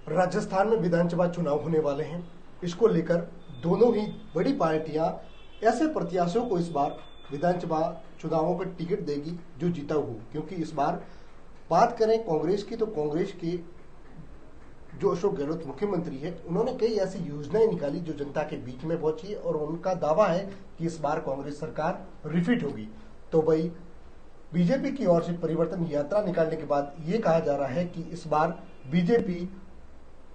राजस्थान में विधानसभा चुनाव होने वाले हैं। इसको लेकर दोनों ही बड़ी पार्टियां ऐसे प्रत्याशियों को इस बार विधानसभा चुनावों का टिकट देगी जो जीता हो, क्योंकि इस बार बात करें कांग्रेस की तो कांग्रेस के जो अशोक गहलोत मुख्यमंत्री है, उन्होंने कई ऐसी योजनाएं निकाली जो जनता के बीच में पहुंची है और उनका दावा है कि इस बार कांग्रेस सरकार रिपीट होगी। तो भाई बीजेपी की ओर से परिवर्तन यात्रा निकालने के बाद ये कहा जा रहा है कि इस बार बीजेपी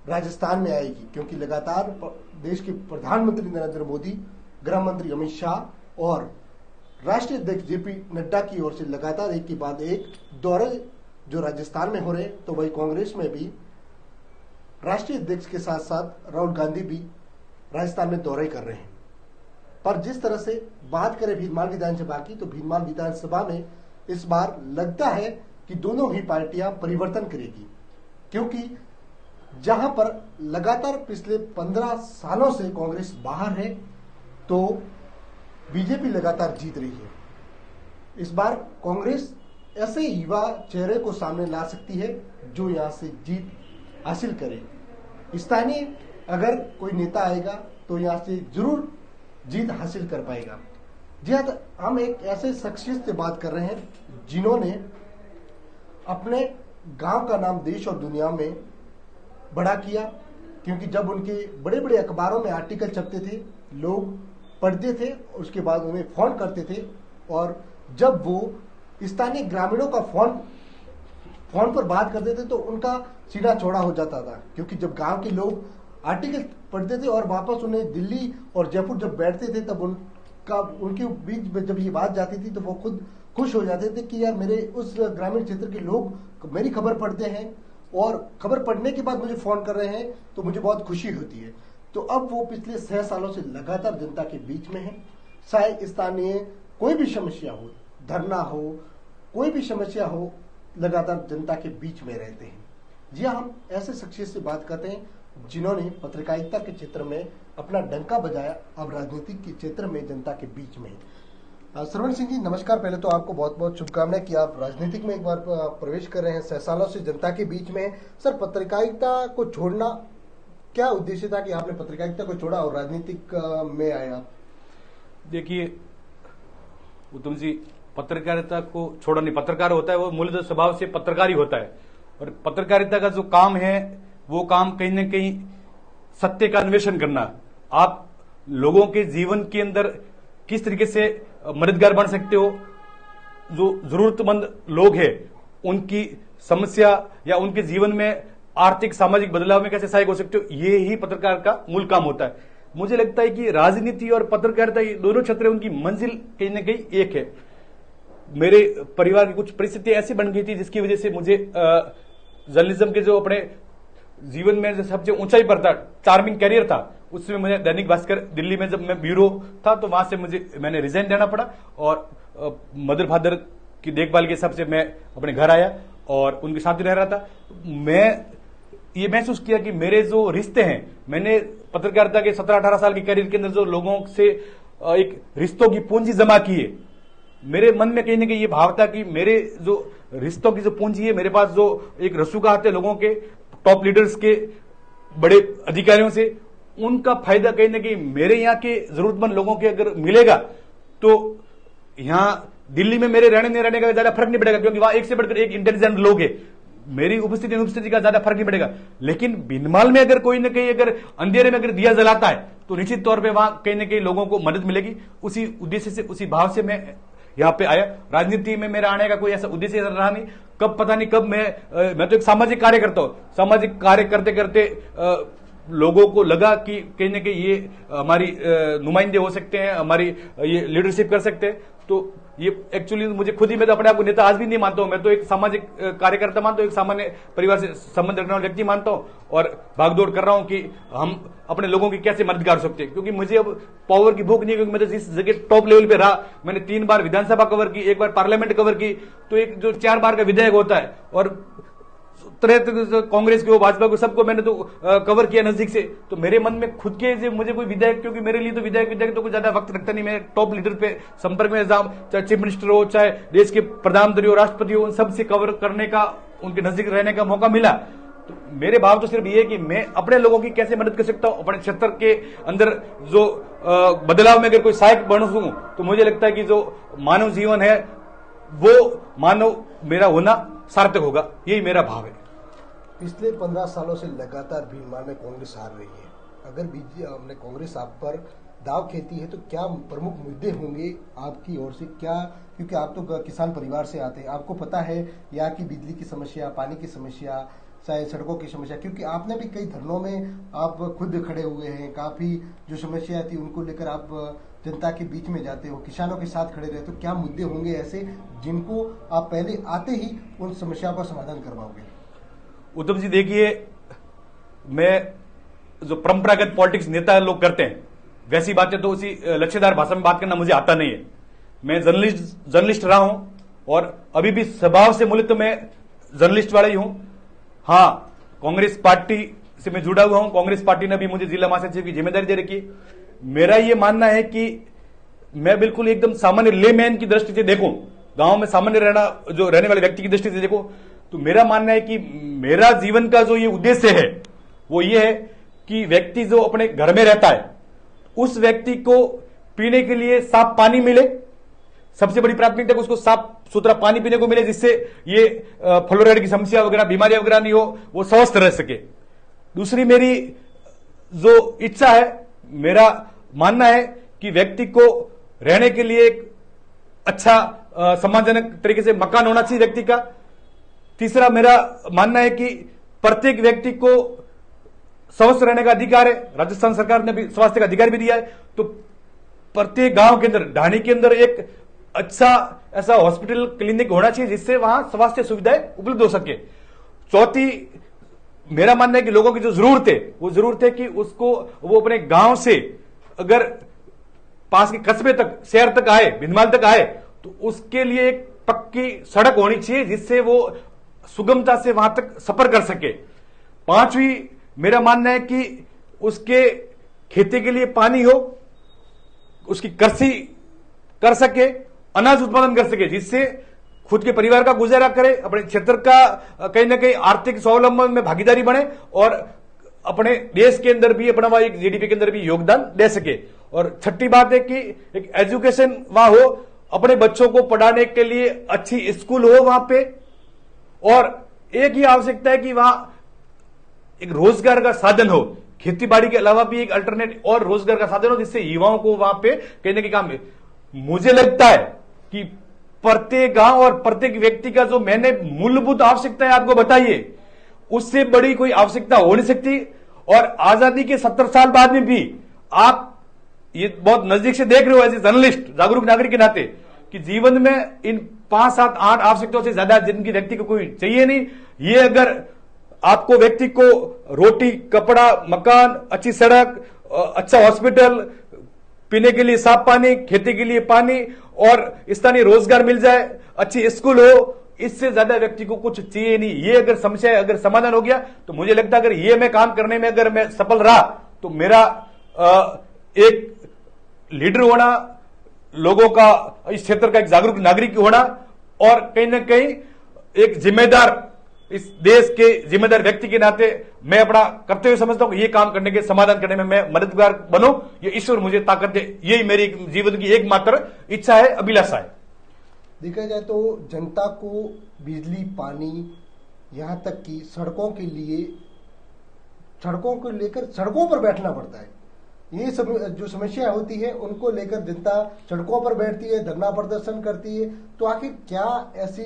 राजस्थान में आएगी, क्योंकि लगातार देश के प्रधानमंत्री नरेंद्र मोदी, गृह मंत्री अमित शाह और राष्ट्रीय अध्यक्ष जेपी नड्डा की ओर से लगातार एक के बाद एक दौरे जो राजस्थान में हो रहे हैं, तो वही कांग्रेस में भी राष्ट्रीय अध्यक्ष के साथ साथ राहुल गांधी भी राजस्थान में दौरे कर रहे हैं। पर जिस तरह से बात करें भीनमाल विधानसभा की, तो भीनमाल विधानसभा में इस बार लगता है कि दोनों ही पार्टियां परिवर्तन करेगी, क्योंकि जहां पर लगातार पिछले 15 सालों से कांग्रेस बाहर है, तो बीजेपी लगातार जीत रही है। इस बार कांग्रेस ऐसे युवा चेहरे को सामने ला सकती है जो यहां से जीत हासिल करे। स्थानीय अगर कोई नेता आएगा तो यहां से जरूर जीत हासिल कर पाएगा। जी हाँ, हम एक ऐसे शख्सियत से बात कर रहे हैं जिन्होंने अपने गांव का नाम देश और दुनिया में बड़ा किया, क्योंकि जब उनके बड़े बड़े अखबारों में आर्टिकल छपते थे, लोग पढ़ते थे, उसके बाद उन्हें फोन करते थे, और जब वो स्थानीय ग्रामीणों का फोन पर बात करते थे तो उनका सीना चौड़ा हो जाता था, क्योंकि जब गांव के लोग आर्टिकल पढ़ते थे और वापस उन्हें दिल्ली और जयपुर जब बैठते थे, तब उनके बीच में जब ये बात जाती थी तो वो खुद खुश हो जाते थे कि यार मेरे उस ग्रामीण क्षेत्र के लोग मेरी खबर पढ़ते हैं और खबर पढ़ने के बाद मुझे फोन कर रहे हैं, तो मुझे बहुत खुशी होती है। तो अब वो पिछले 6 सालों से लगातार जनता के बीच में है। चाहे स्थानीय कोई भी समस्या हो, धरना हो, कोई भी समस्या हो, लगातार जनता के बीच में रहते हैं। जी हाँ, हम ऐसे शख्सियत से बात करते हैं जिन्होंने पत्रकारिता के क्षेत्र में अपना डंका बजाया, अब राजनीतिक के क्षेत्र में जनता के बीच में। श्रवण सिंह जी, नमस्कार। पहले तो आपको बहुत बहुत शुभकामनाएं कि आप राजनीतिक में एक बार प्रवेश कर रहे हैं, 6 सालों से जनता के बीच में। सर, पत्रकारिता को छोड़ना क्या उद्देश्य था कि आपने पत्रकारिता को छोड़ा और राजनीतिक में आया? देखिए उत्तम जी, पत्रकारिता को छोड़ा नहीं, पत्रकार होता है वो मूलतः स्वभाव से पत्रकार ही होता है, और पत्रकारिता का जो काम है वो काम कहीं ना कहीं सत्य का अन्वेषण करना। आप लोगों के जीवन के अंदर किस तरीके से मददगार बन सकते हो, जो जरूरतमंद लोग हैं उनकी समस्या या उनके जीवन में आर्थिक सामाजिक बदलाव में कैसे सहायक हो सकते हो, ये ही पत्रकार का मूल काम होता है। मुझे लगता है कि राजनीति और पत्रकारिता ये दोनों क्षेत्र उनकी मंजिल कहीं ना कहीं एक है। मेरे परिवार की कुछ परिस्थिति ऐसी बन गई थी जिसकी वजह से मुझे जर्नलिज्म के जो अपने जीवन में जो सबसे ऊंचाई पर था, चार्मिंग कैरियर था, उसमें मुझे दैनिक भास्कर दिल्ली में जब मैं ब्यूरो था तो वहां से मैंने रिजाइन देना पड़ा, और मदर फादर की देखभाल के हिसाब से मैं अपने घर आया और उनके साथ ही रह रहा था। मैं ये महसूस किया कि मेरे जो रिश्ते हैं, मैंने पत्रकारिता के 17-18 साल की कैरियर के अंदर जो लोगों से एक रिश्तों की पूंजी जमा की है, मेरे मन में कहीं ना कहीं ये भाव था कि मेरे जो रिश्तों की जो पूंजी है, मेरे पास जो एक रसूखा आते लोगों के, टॉप लीडर्स के, बड़े अधिकारियों से, उनका फायदा कहीं ना कहीं मेरे यहाँ के जरूरतमंद लोगों के अगर मिलेगा तो यहाँ दिल्ली में मेरे रहने नहीं रहने का ज्यादा फर्क नहीं पड़ेगा, क्योंकि वहां एक से बढ़कर एक इंटेलिजेंट लोग है, मेरी उपस्थिति अनुपस्थिति का ज्यादा फर्क नहीं पड़ेगा। लेकिन भीनमाल में अगर कोई ना कहीं अगर अंधेरे में अगर दिया जलाता है तो निश्चित तौर पे वहां कहीं ना कहीं लोगों को मदद मिलेगी। उसी उद्देश्य से, उसी भाव से मैं यहाँ पे आया। राजनीति में मेरा आने का कोई ऐसा उद्देश्य रहा नहीं, कब पता नहीं कब मैं तो एक सामाजिक कार्य करता हूँ। सामाजिक कार्य करते करते लोगों को लगा कि कहीं ना कहीं ये हमारी नुमाइंदे हो सकते हैं, हमारी ये लीडरशिप कर सकते हैं। तो ये एक्चुअली मुझे खुद ही, मैं तो अपने आप को नेता आज भी नहीं मानता हूं, मैं तो एक सामाजिक कार्यकर्ता मानता हूं, एक सामान्य परिवार से संबंध रखने वाला व्यक्ति मानता हूं, और भागदौड़ कर रहा हूं कि हम अपने लोगों की कैसे मददगार हो सकते हैं। क्योंकि मुझे अब पावर की भूख नहीं है, क्योंकि मैं तो जिस जगह टॉप लेवल पे रहा, मैंने 3 बार विधानसभा कवर की, 1 बार पार्लियामेंट कवर की, तो एक जो 4 बार का विधायक होता है, और तरह कांग्रेस को, भाजपा को, सबको मैंने तो कवर किया नजदीक से। तो मेरे मन में खुद के मुझे कोई विधायक, क्योंकि मेरे लिए तो विधायक तो कुछ ज्यादा वक्त लगता नहीं, मैं टॉप लीडर पे संपर्क में, चाहे चीफ मिनिस्टर हो, चाहे देश के प्रधानमंत्री हो, राष्ट्रपति हो, उन सबसे कवर करने का, उनके नजदीक रहने का मौका मिला। तो मेरे भाव तो सिर्फ ये है कि मैं अपने लोगों की कैसे मदद कर सकता हूं, अपने क्षेत्र के अंदर जो बदलाव में अगर कोई सहायक बन सकूं, तो मुझे लगता है कि जो मानव जीवन है वो मानव मेरा होना सार्थक होगा, यही मेरा भाव है। पिछले 15 सालों से लगातार भीलवाड़ा में कांग्रेस हार रही है। अगर बीजेपी कांग्रेस आप पर दाव खेलती है तो क्या प्रमुख मुद्दे होंगे आपकी ओर से, क्या, क्योंकि आप तो किसान परिवार से आते हैं, आपको पता है यहाँ की बिजली की समस्या, पानी की समस्या, चाहे सड़कों की समस्या, क्योंकि आपने भी कई धरनों में आप खुद खड़े हुए हैं, काफी जो समस्या थी उनको लेकर आप जनता के बीच में जाते हो, किसानों के साथ खड़े रहते हो। क्या मुद्दे होंगे ऐसे जिनको आप पहले आते ही उन समस्याओं का समाधान करवाओगे? उद्धव जी देखिए, मैं जो परंपरागत पॉलिटिक्स नेता लोग करते हैं वैसी बातें तो उसी लक्ष्यदार भाषा में बात करना मुझे आता नहीं है। मैं जर्नलिस्ट रहा हूं और अभी भी स्वभाव से मूल्य तो मैं जर्नलिस्ट वाला ही हूं। हाँ, कांग्रेस पार्टी से मैं जुड़ा हुआ हूं, कांग्रेस पार्टी ने भी मुझे जिला महासचिव की जिम्मेदारी दे रखी है। मेरा ये मानना है कि मैं बिल्कुल एकदम सामान्य लेमैन की दृष्टि से देखूं, गांव में सामान्य रहने वाले व्यक्ति की दृष्टि से देखूं, तो मेरा मानना है कि मेरा जीवन का जो ये उद्देश्य है वो ये है कि व्यक्ति जो अपने घर में रहता है उस व्यक्ति को पीने के लिए साफ पानी मिले। सबसे बड़ी प्राथमिकता है उसको साफ सुथरा पानी पीने को मिले, जिससे ये फ्लोराइड की समस्या वगैरह, बीमारियां वगैरह नहीं हो, वो स्वस्थ रह सके। दूसरी मेरी जो इच्छा है, मेरा मानना है कि व्यक्ति को रहने के लिए एक अच्छा सम्मानजनक तरीके से मकान होना चाहिए व्यक्ति का। तीसरा मेरा मानना है कि प्रत्येक व्यक्ति को स्वस्थ रहने का अधिकार है, राजस्थान सरकार ने भी स्वास्थ्य का अधिकार भी दिया है। तो प्रत्येक गांव के अंदर, ढाणी के अंदर एक अच्छा ऐसा हॉस्पिटल क्लिनिक होना चाहिए जिससे वहां स्वास्थ्य सुविधाएं उपलब्ध हो सके। चौथी मेरा मानना है कि लोगों की जो जरूरत है वो जरूरत है कि उसको वो अपने गांव से अगर पास के कस्बे तक, शहर तक आए, भिंदमाल तक आए, तो उसके लिए एक पक्की सड़क होनी चाहिए जिससे वो सुगमता से वहां तक सफर कर सके। पांचवी मेरा मानना है कि उसके खेती के लिए पानी हो, उसकी कृषि कर सके, अनाज उत्पादन कर सके, जिससे खुद के परिवार का गुजारा करे, अपने क्षेत्र का कहीं ना कहीं आर्थिक स्वावलंबन में भागीदारी बने और अपने देश के अंदर भी, अपना एक जीडीपी के अंदर भी योगदान दे सके। और छठी बात है कि एक एजुकेशन वहां हो, अपने बच्चों को पढ़ाने के लिए अच्छी स्कूल हो वहां पे, और एक ही आवश्यकता है कि वहां एक रोजगार का साधन हो, खेती बाड़ी के अलावा भी एक अल्टरनेट और रोजगार का साधन हो, जिससे युवाओं को वहां पे कहीं ना कहीं काम है। मुझे लगता है कि प्रत्येक गांव और प्रत्येक व्यक्ति का जो मैंने मूलभूत आवश्यकताएं आपको बताइए, उससे बड़ी कोई आवश्यकता हो नहीं सकती। और आजादी के 70 साल बाद में भी आप ये बहुत नजदीक से देख रहे हो एज ए जर्नलिस्ट, जागरूक नागरिक के नाते, कि जीवन में इन 5, 7, 8 आवश्यकताओं से ज्यादा जिनकी व्यक्ति को कोई चाहिए नहीं। ये अगर आपको व्यक्ति को रोटी, कपड़ा, मकान, अच्छी सड़क, अच्छा हॉस्पिटल, पीने के लिए साफ पानी, खेती के लिए पानी और स्थानीय रोजगार मिल जाए, अच्छी स्कूल हो, इससे ज्यादा व्यक्ति को कुछ चाहिए नहीं। ये अगर समस्या अगर समाधान हो गया तो मुझे लगता है अगर ये मैं काम करने में अगर मैं सफल रहा तो मेरा एक लीडर होना, लोगों का, इस क्षेत्र का एक जागरूक नागरिक होना और कहीं ना कहीं एक जिम्मेदार, इस देश के जिम्मेदार व्यक्ति के नाते मैं अपना कर्तव्य समझता हूं कि ये काम करने के, समाधान करने में मैं मददगार बनूं, ये ईश्वर मुझे ताकत दे। यही मेरी जीवन की एकमात्र इच्छा है, अभिलाषा है। देखा जाए तो जनता को बिजली, पानी, यहां तक कि सड़कों के लिए, सड़कों को लेकर सड़कों पर बैठना पड़ता है। ये सब जो समस्या होती है उनको लेकर जनता सड़कों पर बैठती है, धरना प्रदर्शन करती है। तो आखिर क्या ऐसी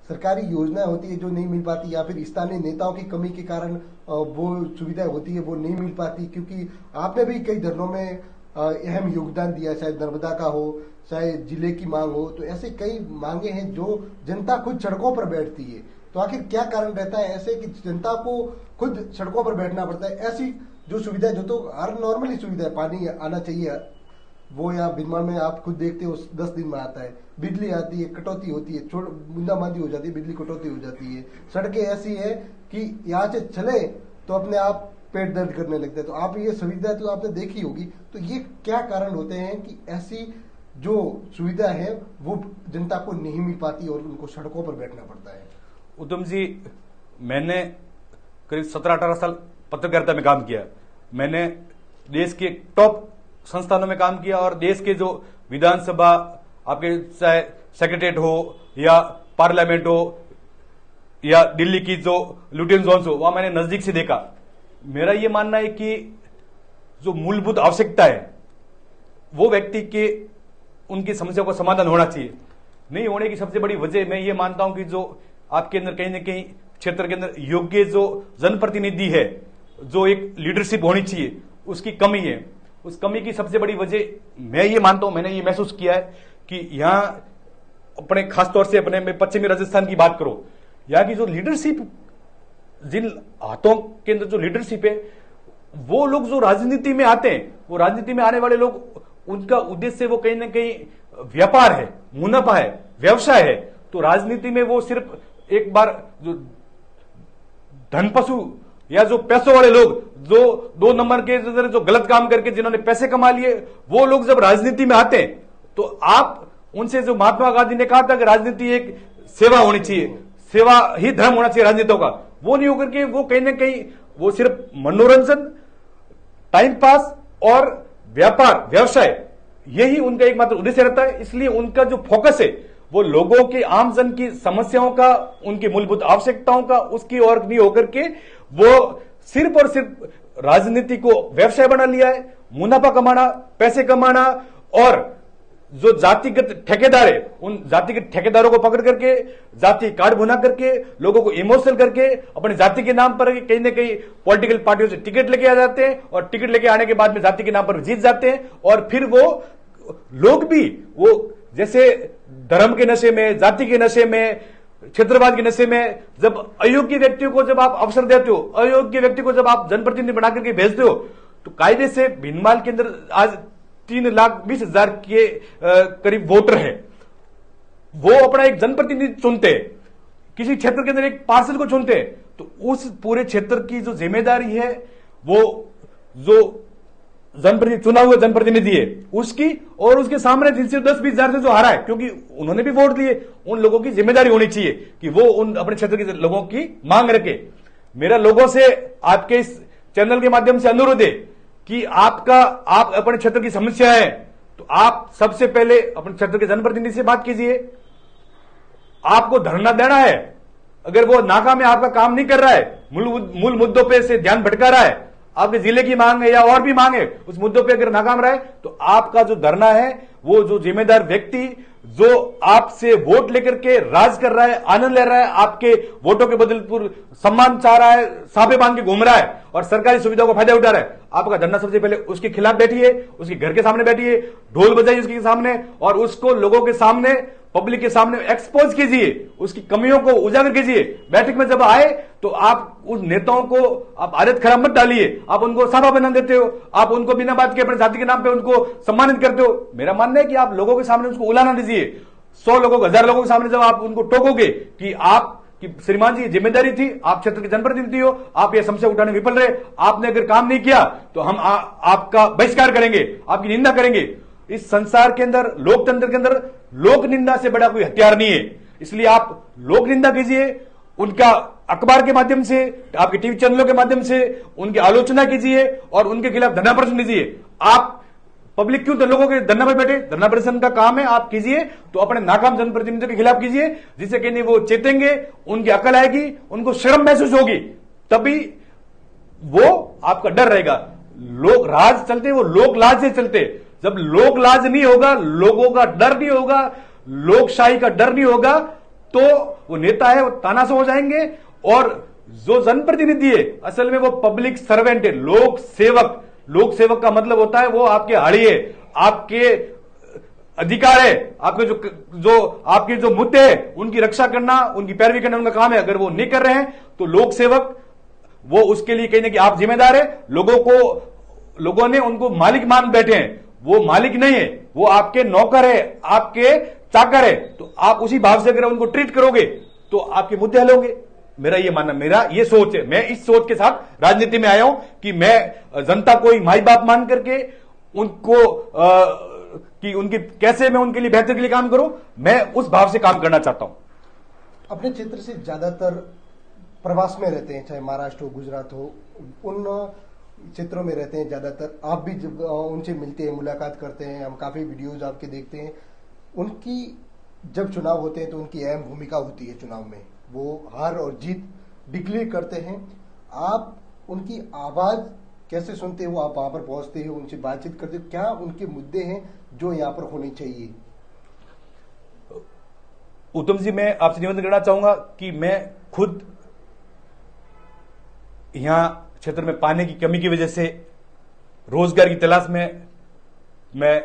सरकारी योजनाएं होती है जो नहीं मिल पाती, या फिर स्थानीय नेताओं की कमी के कारण वो सुविधाएं होती है वो नहीं मिल पाती? क्योंकि आपने भी कई धरनों में अहम योगदान दिया, चाहे नर्मदा का हो, चाहे जिले की मांग हो, तो ऐसे कई मांगे हैं जो जनता खुद सड़कों पर बैठती है। तो आखिर क्या कारण रहता है ऐसे कि जनता को खुद सड़कों पर बैठना पड़ता है? ऐसी जो सुविधा, जो तो हर नॉर्मली सुविधा है, पानी आना चाहिए, वो यहाँ भिलवाड़ा में आप खुद देखते हो 10 दिन में आता है, बिजली आती है, कटौती होती है, बूंदाबांदी हो जाती है, बिजली कटौती हो जाती है, सड़कें ऐसी है कि यहाँ से चले तो अपने आप पेट दर्द करने लगता है। तो आप ये सुविधा तो आपने देखी होगी, तो ये क्या कारण होते हैं कि ऐसी जो सुविधा है वो जनता को नहीं मिल पाती और उनको सड़कों पर बैठना पड़ता है? उत्तम जी, मैंने करीब 17-18 साल पत्रकारिता में काम किया। मैंने देश के टॉप संस्थानों में काम किया और देश के जो विधानसभा, आपके चाहे सेक्रेटरीट हो या पार्लियामेंट हो या दिल्ली की जो लुटियन जोन्स हो, वहां मैंने नजदीक से देखा। मेरा ये मानना है कि जो मूलभूत आवश्यकता है वो व्यक्ति के उनकी समस्या का समाधान होना चाहिए। नहीं होने की सबसे बड़ी वजह मैं ये मानता हूं कि जो आपके अंदर कहीं ना कहीं क्षेत्र के अंदर योग्य जो जनप्रतिनिधि है, जो एक लीडरशिप होनी चाहिए, उसकी कमी है। उस कमी की सबसे बड़ी वजह मैं ये मानता हूं, मैंने ये महसूस किया है कि यहां अपने खासतौर से अपने में पश्चिमी राजस्थान की बात करो, यहाँ की जो लीडरशिप, जिन हाथों के अंदर जो लीडरशिप है, वो लोग जो राजनीति में आते हैं, वो राजनीति में आने वाले लोग, उनका उद्देश्य वो कहीं ना कहीं व्यापार है, मुनाफा है, व्यवसाय है। तो राजनीति में वो सिर्फ एक बार जो धनपशु या जो पैसों वाले लोग, जो 2 नंबर के जो गलत काम करके जिन्होंने पैसे कमा लिए, वो लोग जब राजनीति में आते हैं तो आप उनसे, जो महात्मा गांधी ने कहा था कि राजनीति एक सेवा होनी चाहिए, सेवा ही धर्म होना चाहिए राजनीतियों का, वो नहीं होकर के वो कहीं ना कहीं वो सिर्फ मनोरंजन, टाइम पास और व्यापार, व्यवसाय, यही उनका एकमात्र उद्देश्य रहता है। इसलिए उनका जो फोकस है वो लोगों की, आमजन की समस्याओं का, उनकी मूलभूत आवश्यकताओं का, उसकी ओर नहीं होकर के वो सिर्फ और सिर्फ राजनीति को व्यवसाय बना लिया है। मुनाफा कमाना, पैसे कमाना, और जो जातिगत ठेकेदार है, उन जातिगत ठेकेदारों को पकड़ करके जाति कार्ड बना करके लोगों को इमोशनल करके अपनी जाति के नाम पर कहीं ना कहीं पॉलिटिकल पार्टियों से टिकट लेके आ जाते हैं, और टिकट लेके आने के बाद में जाति के नाम पर जीत जाते हैं। और फिर वो लोग भी वो जैसे धर्म के नशे में, जाति के नशे में, क्षेत्रवाद के नशे में, जब अयोग्य व्यक्तियों को जब आप अवसर देते हो, अयोग्य व्यक्ति को जब आप जनप्रतिनिधि बना करके भेजते हो, तो कायदे से भिनमाल के अंदर आज 3,20,000 के करीब वोटर है, वो अपना एक जनप्रतिनिधि चुनते हैं, किसी क्षेत्र के अंदर एक पार्षद को चुनते हैं, तो उस पूरे क्षेत्र की जो जिम्मेदारी है वो जो जनप्रतिनिधि, चुना हुआ जनप्रतिनिधि है उसकी, और उसके सामने 10-20,000 से जो हारा है, क्योंकि उन्होंने भी वोट दिए, उन लोगों की जिम्मेदारी होनी चाहिए कि वो उन अपने क्षेत्र के लोगों की मांग रखे। मेरा लोगों से आपके इस चैनल के माध्यम से अनुरोध है कि आप अपने क्षेत्र की समस्या है तो आप सबसे पहले अपने क्षेत्र के जनप्रतिनिधि से बात कीजिए। आपको धरना देना है, अगर वो नाकाम है, आपका काम नहीं कर रहा है, मूल मुद्दों पे से ध्यान भटका रहा है, आपके जिले की मांग है या और भी मांग है, उस मुद्दों पे अगर नाकाम रहा है, तो आपका जो धरना है, वो जो जिम्मेदार व्यक्ति जो आपसे वोट लेकर के राज कर रहा है, आनंद ले रहा है, आपके वोटों के बदल सम्मान चाह रहा है, साफे बांध के घूम रहा है और सरकारी सुविधाओं का फायदा उठा रहा है, आपका धरना सबसे पहले उसके खिलाफ बैठिए, उसके घर के सामने बैठिए, ढोल बजाइए उसके सामने, और उसको लोगों के सामने, पब्लिक के सामने एक्सपोज कीजिए, उसकी कमियों को उजागर कीजिए। बैठक में जब आए तो आप उन नेताओं को आप आदत खराब मत डालिए, आप उनको साफा बना देते हो, आप उनको बिना बात के अपने जाति के नाम पे उनको सम्मानित करते हो। मेरा मानना है कि आप लोगों के सामने उसको उलाना दीजिए। 100 लोगों को, 1000 लोगों के सामने जब आप उनको टोकोगे कि आप कि श्रीमान जी, जिम्मेदारी थी, आप क्षेत्र के जनप्रतिनिधि हो, आप यह समस्या उठाने विफल रहे, आपने अगर काम नहीं किया तो हम आपका बहिष्कार करेंगे, आपकी निंदा करेंगे। इस संसार के अंदर, लोकतंत्र के अंदर लोक निंदा से बड़ा कोई हथियार नहीं है। इसलिए आप लोक निंदा कीजिए, उनका अखबार के माध्यम से, आपके टीवी चैनलों के माध्यम से उनकी आलोचना कीजिए और उनके खिलाफ धरना प्रदर्शन कीजिए। आप पब्लिक क्यों लोगों के धरना पर बैठे? धरना प्रदर्शन का काम है, आप कीजिए, तो अपने नाकाम जनप्रतिनिधियों के खिलाफ कीजिए, जिससे कहीं वो चेतेंगे, उनकी अकल आएगी, उनको शर्म महसूस होगी, तभी वो आपका डर रहेगा। लोग राज चलते, वो लोक लाज से चलते। जब लोक लाज नहीं होगा, लोगों का डर नहीं होगा, लोकशाही का डर नहीं होगा, तो वो नेता है वो तानाशाह हो जाएंगे। और जो जनप्रतिनिधि है असल में वो पब्लिक सर्वेंट है, लोक सेवक। लोक सेवक का मतलब होता है वो आपके हाड़ी है, आपके अधिकार है, आपके जो आपके जो मुद्दे हैं उनकी रक्षा करना, उनकी पैरवी करना उनका काम है। अगर वो नहीं कर रहे हैं तो लोक सेवक वो उसके लिए कहीं ना कहीं आप जिम्मेदार है। लोगों ने उनको मालिक मान बैठे हैं, वो मालिक नहीं है, वो आपके नौकर है, आपके चाकर है। तो आप उसी भाव से अगर उनको ट्रीट करोगे तो आपके मुद्दे हल होंगे। मेरा ये मानना, मेरा ये सोच है। मैं इस सोच के साथ राजनीति में आया हूं कि मैं जनता को ही माई बाप मान करके उनको कि उनकी कैसे मैं उनके लिए बेहतर के लिए काम करूं, मैं उस भाव से काम करना चाहता हूं। अपने क्षेत्र से ज्यादातर प्रवास में रहते हैं, चाहे महाराष्ट्र हो, गुजरात हो, उन क्षेत्रों में रहते हैं ज्यादातर। आप भी जब उनसे मिलते हैं, मुलाकात करते हैं, हम काफी वीडियोज आपके देखते हैं। उनकी जब चुनाव होते हैं तो उनकी अहम भूमिका होती है चुनाव में, वो हार और जीत डिक्लेयर करते हैं। आप उनकी आवाज कैसे सुनते हो? आप वहां पर पहुंचते हो, उनसे बातचीत करते हो, क्या उनके मुद्दे हैं जो यहाँ पर होने चाहिए? उत्तम जी, मैं आपसे निवेदन करना चाहूंगा कि मैं खुद यहां क्षेत्र में पानी की कमी की वजह से रोजगार की तलाश में मैं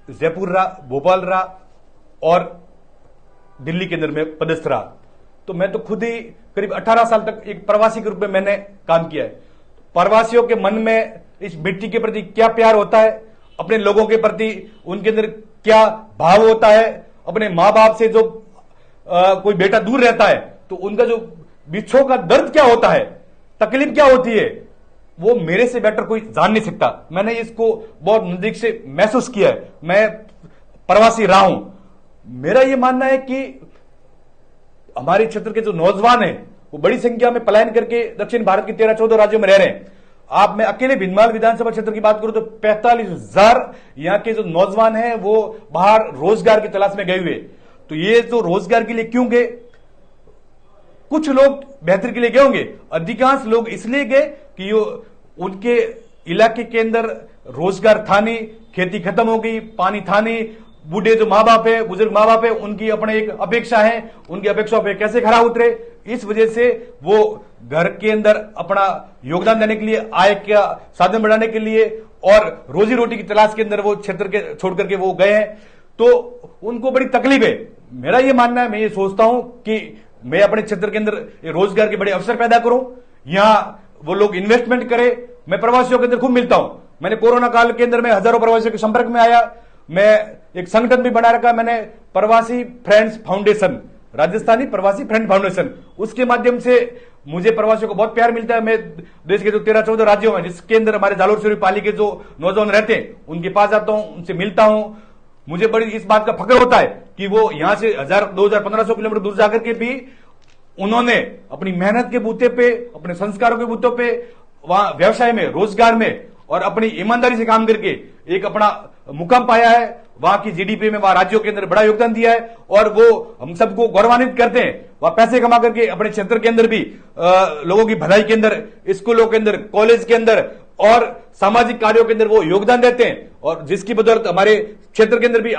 जयपुर रहा, भोपाल रहा और दिल्ली के अंदर में पदस्थ रहा। तो मैं तो खुद ही करीब 18 साल तक एक प्रवासी के रूप में मैंने काम किया है। प्रवासियों के मन में इस मिट्टी के प्रति क्या प्यार होता है, अपने लोगों के प्रति उनके अंदर क्या भाव होता है, अपने माँ बाप से जो कोई बेटा दूर रहता है तो उनका जो बिछो का दर्द क्या होता है, तकलीफ क्या होती है, वो मेरे से बेटर कोई जान नहीं सकता। मैंने इसको बहुत नजदीक से महसूस किया है, मैं प्रवासी रहा हूं। मेरा यह मानना है कि हमारे क्षेत्र के जो नौजवान हैं वो बड़ी संख्या में पलायन करके दक्षिण भारत के 13-14 राज्यों में रह रहे हैं। मैं अकेले भिनमाल विधानसभा क्षेत्र की बात करूं तो 45,000 यहां के जो नौजवान हैं वो बाहर रोजगार की तलाश में गए हुए। तो ये जो रोजगार के लिए क्यों गए? कुछ लोग बेहतर के लिए गए होंगे, अधिकांश लोग इसलिए गए कि उनके इलाके के अंदर रोजगार था नहीं, खेती खत्म हो गई, पानी था नहीं, बूढ़े जो माँ बाप है, बुजुर्ग माँ बाप है, उनकी अपने एक अपेक्षा है, उनकी अपेक्षा पे कैसे खरा उतरे, इस वजह से वो घर के अंदर अपना योगदान देने के लिए, आय का साधन बढ़ाने के लिए और रोजी रोटी की तलाश के अंदर वो क्षेत्र के छोड़ करके वो गए हैं। तो उनको बड़ी तकलीफ है। मेरा ये मानना है, मैं ये सोचता हूं कि मैं अपने क्षेत्र के अंदर रोजगार के बड़े अवसर पैदा करूं, यहां वो लोग इन्वेस्टमेंट करें। मैं प्रवासियों के अंदर खूब मिलता हूं। मैंने कोरोना काल के अंदर मैं हजारों प्रवासियों के संपर्क में आया। मैं एक संगठन भी बना रखा, मैंने प्रवासी फ्रेंड्स फाउंडेशन, राजस्थानी प्रवासी फ्रेंड फाउंडेशन, उसके माध्यम से मुझे प्रवासियों को बहुत प्यार मिलता है। मैं देश के जो 13-14 राज्यों में, जिसके अंदर हमारे जालोर सिरोही पाली के जो नौजवान रहते हैं, उनके पास जाता हूं, उनसे मिलता हूं। मुझे बड़ी इस बात का फख्र होता है कि वो यहां से 1000, 2000, 1500 किलोमीटर दूर जाकर के भी उन्होंने अपनी मेहनत के बूते पे, अपने संस्कारों के बूते पे, वहां व्यवसाय में, रोजगार में और अपनी ईमानदारी से काम करके एक अपना मुकाम पाया है। वहां की जीडीपी में, वहां राज्यों के अंदर बड़ा योगदान दिया है और वो हम सबको गौरवान्वित करते हैं। वह पैसे कमा करके अपने क्षेत्र के अंदर भी लोगों की भलाई के अंदर, स्कूलों के अंदर, कॉलेज के अंदर और सामाजिक कार्यों के अंदर वो योगदान देते हैं। और जिसकी बदौलत हमारे क्षेत्र के अंदर भी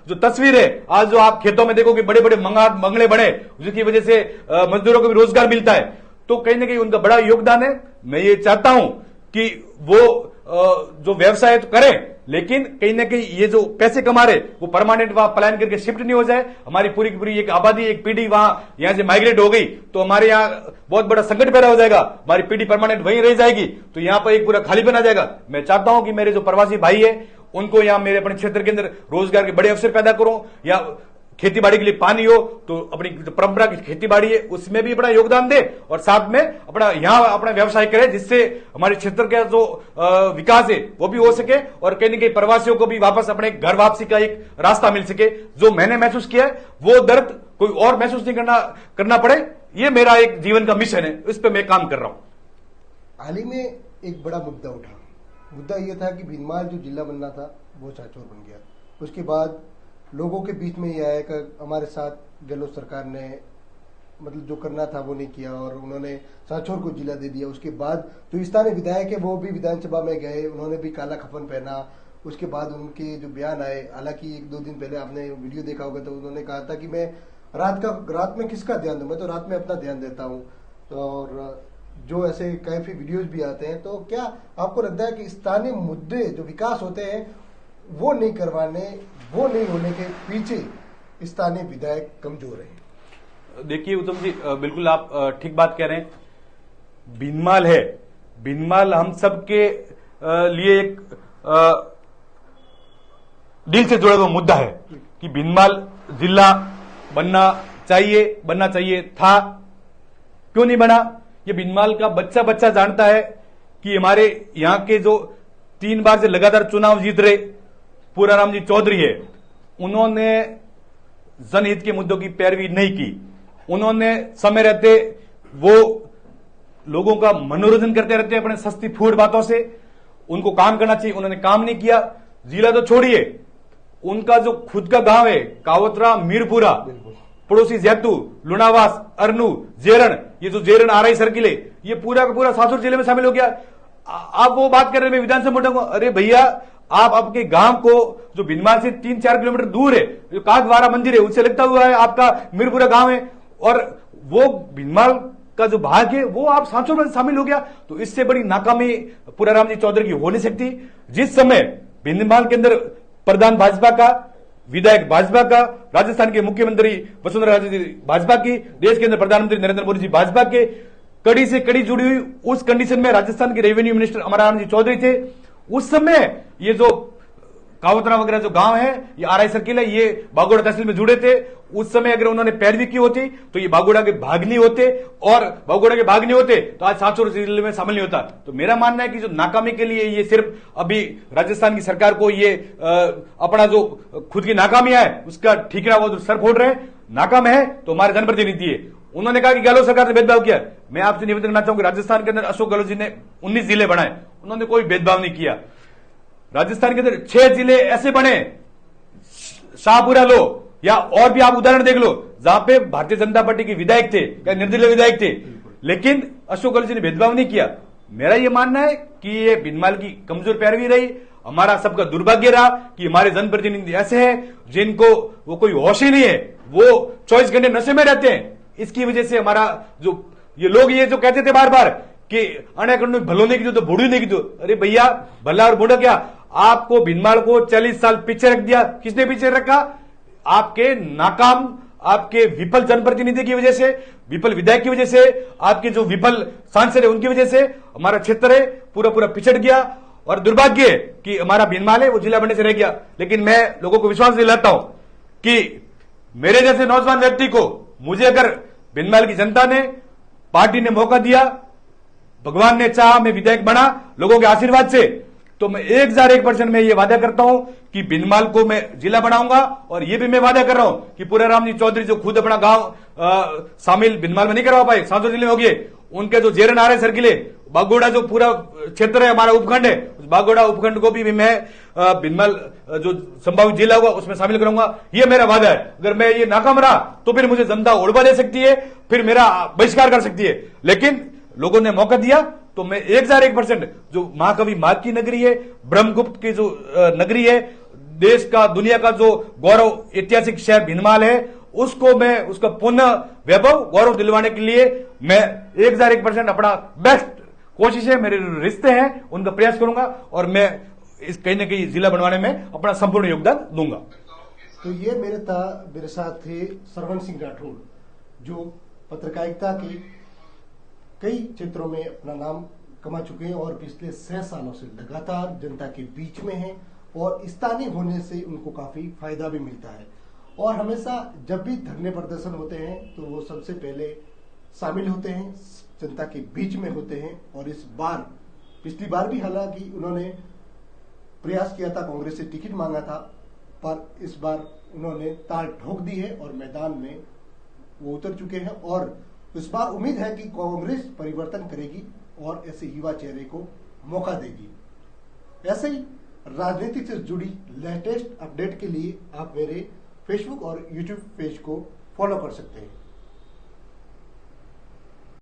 जो तस्वीर है, आज जो आप खेतों में देखोगे बड़े बड़े बंगले बने, जिसकी वजह से मजदूरों को भी रोजगार मिलता है। तो कहीं ना कहीं उनका बड़ा योगदान है। मैं ये चाहता हूं कि वो जो व्यवसाय तो करें, लेकिन कहीं ना कहीं ये जो पैसे कमा रहे वो परमानेंट वहां पलायन करके शिफ्ट नहीं हो जाए। हमारी पूरी की पूरी एक आबादी, एक पीढ़ी वहां यहां से माइग्रेट हो गई तो हमारे यहाँ बहुत बड़ा संकट पैदा हो जाएगा। हमारी पीढ़ी परमानेंट वहीं रह जाएगी तो यहाँ पर एक पूरा खाली बना जाएगा। मैं चाहता हूं कि मेरे जो प्रवासी भाई है उनको यहाँ मेरे अपने क्षेत्र के अंदर रोजगार के बड़े अवसर पैदा करूं, या खेती बाड़ी के लिए पानी हो तो अपनी जो परंपरा की खेती बाड़ी है उसमें भी बड़ा योगदान दे और साथ में अपना यहां अपना व्यवसाय करे, जिससे हमारे क्षेत्र का जो विकास है वो भी हो सके और कहीं न कहीं प्रवासियों को भी वापस अपने घर वापसी का एक रास्ता मिल सके। जो मैंने महसूस किया है वो दर्द कोई और महसूस नहीं करना पड़े, ये मेरा एक जीवन का मिशन है, इस पर मैं काम कर रहा हूं। हाल ही में एक बड़ा मुद्दा उठा। मुद्दा यह था कि भिनमाल जो जिला बनना था वो चाचौर बन गया। उसके बाद लोगों के बीच में यह आया कि हमारे साथ गहलोत सरकार ने मतलब जो करना था वो नहीं किया और उन्होंने सांचौर को जिला दे दिया। उसके बाद जो स्थानीय विधायक है वो भी विधानसभा में गए, उन्होंने भी काला कफन पहना। उसके बाद उनके जो बयान आए, हालांकि 1-2 दिन पहले आपने वीडियो देखा होगा तो उन्होंने कहा था कि मैं रात में किसका ध्यान दूं, मैं तो रात में अपना ध्यान देता हूं। और जो ऐसे काफी वीडियोज भी आते हैं, तो क्या आपको लगता है कि स्थानीय मुद्दे जो विकास होते हैं वो नहीं होने के पीछे स्थानीय विधायक कमजोर है? देखिए उत्तम जी, बिल्कुल आप ठीक बात कह रहे हैं। भिनमाल है, भिनमाल हम सबके लिए एक दिल से जुड़ा हुआ मुद्दा है कि भिनमाल जिला बनना चाहिए था। क्यों नहीं बना? ये भिनमाल का बच्चा जानता है कि हमारे यहाँ के जो 3 बार से लगातार चुनाव जीत रहे पूराराम जी चौधरी है, उन्होंने जनहित के मुद्दों की पैरवी नहीं की। उन्होंने समय रहते वो लोगों का मनोरंजन करते रहते हैं अपने सस्ती फूड बातों से। उनको काम करना चाहिए, उन्होंने काम नहीं किया। जिला तो छोड़िए, उनका जो खुद का गांव है कावतरा, मीरपुरा, पड़ोसी जैतू, लुणावास, अरनू, जेरण, ये जो जेरण आरआई सर्किल है, ये पूरा का पूरा सासुर जिले में शामिल हो गया। आप वो बात कर रहे हैं विधानसभा मोटा को, अरे भैया आप आपके गांव को जो भिनमाल से 3-4 किलोमीटर दूर है, जो कागवारा मंदिर है, उससे लगता हुआ है आपका मीरपुरा गांव है, और वो भिनमाल का जो भाग है वो आप सांसद में शामिल हो गया। तो इससे बड़ी नाकामी पुराराम जी चौधरी की हो नहीं सकती। जिस समय भिनमाल के अंदर प्रधान भाजपा का, विधायक भाजपा का, राजस्थान के मुख्यमंत्री वसुंधरा राजे जी भाजपा की, देश के अंदर प्रधानमंत्री नरेंद्र मोदी जी भाजपा के, कड़ी से कड़ी जुड़ी हुई उस कंडीशन में राजस्थान के रेवेन्यू मिनिस्टर अमराराम जी चौधरी थे। उस समय ये जो कावतरा वगैरह जो गांव है, ये आरआई सर्किल है, ये बागोड़ा तहसील में जुड़े थे। उस समय अगर उन्होंने पैरवी की होती तो ये बागोड़ा के भाग नहीं होते, और बागोड़ा के भाग नहीं होते तो आज सांसौर जिले में शामिल नहीं होता। तो मेरा मानना है कि जो नाकामी के लिए ये सिर्फ अभी राजस्थान की सरकार को ये अपना जो खुद की नाकामियां है उसका ठीकरा वो सर फोड़ रहे हैं। नाकाम है तो हमारे जनप्रतिनिधि है, उन्होंने कहा कि गहलोत सरकार ने भेदभाव किया। मैं आपसे निवेदन करना चाहूंगा, राजस्थान के अंदर अशोक गहलोत जी ने 19 जिले बनाए, उन्होंने कोई भेदभाव नहीं किया। राजस्थान के अंदर 6 जिले ऐसे बने, शाहपुरा लो या और भी आप उदाहरण देख लो, जहां पे भारतीय जनता पार्टी के विधायक थे या निर्दलीय विधायक थे, लेकिन अशोक गहलोत जी ने भेदभाव नहीं किया। मेरा यह मानना है कि ये भिनमाल की कमजोर पैरवी रही, हमारा सबका दुर्भाग्य रहा कि हमारे जनप्रतिनिधि ऐसे हैं जिनको वो कोई होश ही नहीं है, वो 24 घंटे नशे में रहते हैं। इसकी वजह से हमारा जो ये लोग ये जो कहते थे बार बार कि अणेकंड भलो नहीं की तो बूढ़ी नहीं की दो, अरे भैया भला और बूढ़ा क्या, आपको भिनमाल को 40 साल पीछे रख दिया। किसने पीछे रखा? आपके नाकाम, आपके विफल जनप्रतिनिधि की वजह से, विफल विधायक की वजह से, आपके जो विफल सांसद है उनकी वजह से हमारा क्षेत्र है पूरा पूरा पिछड़ गया। और दुर्भाग्य है कि हमारा भिनमाल है वो जिला बनने से रह गया। लेकिन मैं लोगों को विश्वास दिलाता हूं कि मेरे जैसे नौजवान व्यक्ति को, मुझे अगर भिनमाल की जनता ने, पार्टी ने मौका दिया, भगवान ने चाहा मैं विधायक बना लोगों के आशीर्वाद से, तो मैं 1001% में ये वादा करता हूं कि भिनमाल को मैं जिला बनाऊंगा। और ये भी मैं वादा कर रहा हूं कि पुराराम जी चौधरी जो खुद अपना गांव शामिल भिनमाल में नहीं करवा पाए, सांसौर जिले में हो गए, उनके जो जेरन आ रहे सर्किल है, बागोड़ा जो पूरा क्षेत्र है हमारा उपखंड है, उस बागोड़ा उपखंड को भी मैं भिनमाल जो संभावित जिला होगा उसमें शामिल करूंगा। ये मेरा वादा है। अगर मैं ये नाकाम रहा तो फिर मुझे जनता उड़वा दे सकती है, फिर मेरा बहिष्कार कर सकती है। लेकिन लोगों ने मौका दिया तो मैं 1001% जो महाकवि माघ की नगरी है, ब्रह्मगुप्त की जो नगरी है, देश का दुनिया का जो गौरव ऐतिहासिक शहर भिनमाल है, उसको मैं उसका पुनः वैभव गौरव दिलवाने के लिए मैं 1001% अपना बेस्ट कोशिश है, मेरे रिश्ते हैं उनका प्रयास करूंगा और मैं इस कहीं ना कहीं जिला बनवाने में अपना संपूर्ण योगदान दूंगा। तो ये मेरे साथ थे सरवण सिंह राठौड़, जो पत्रकारिता के कई क्षेत्रों में अपना नाम कमा चुके हैं और पिछले 6 सालों से लगातार जनता के बीच में हैं और स्थानीय होने से उनको काफी फायदा भी मिलता है। और हमेशा जब भी धरने प्रदर्शन होते हैं तो वो सबसे पहले शामिल होते हैं, जनता के बीच में होते हैं। और इस बार, पिछली बार भी हालांकि उन्होंने प्रयास किया था, कांग्रेस से टिकट मांगा था, पर इस बार उन्होंने ताल ठोक दी है और मैदान में वो उतर चुके हैं। और इस बार उम्मीद है कि कांग्रेस परिवर्तन करेगी और ऐसे युवा चेहरे को मौका देगी। ऐसे ही राजनीति से जुड़ी लेटेस्ट अपडेट के लिए आप मेरे फेसबुक और यूट्यूब पेज को फॉलो कर सकते हैं।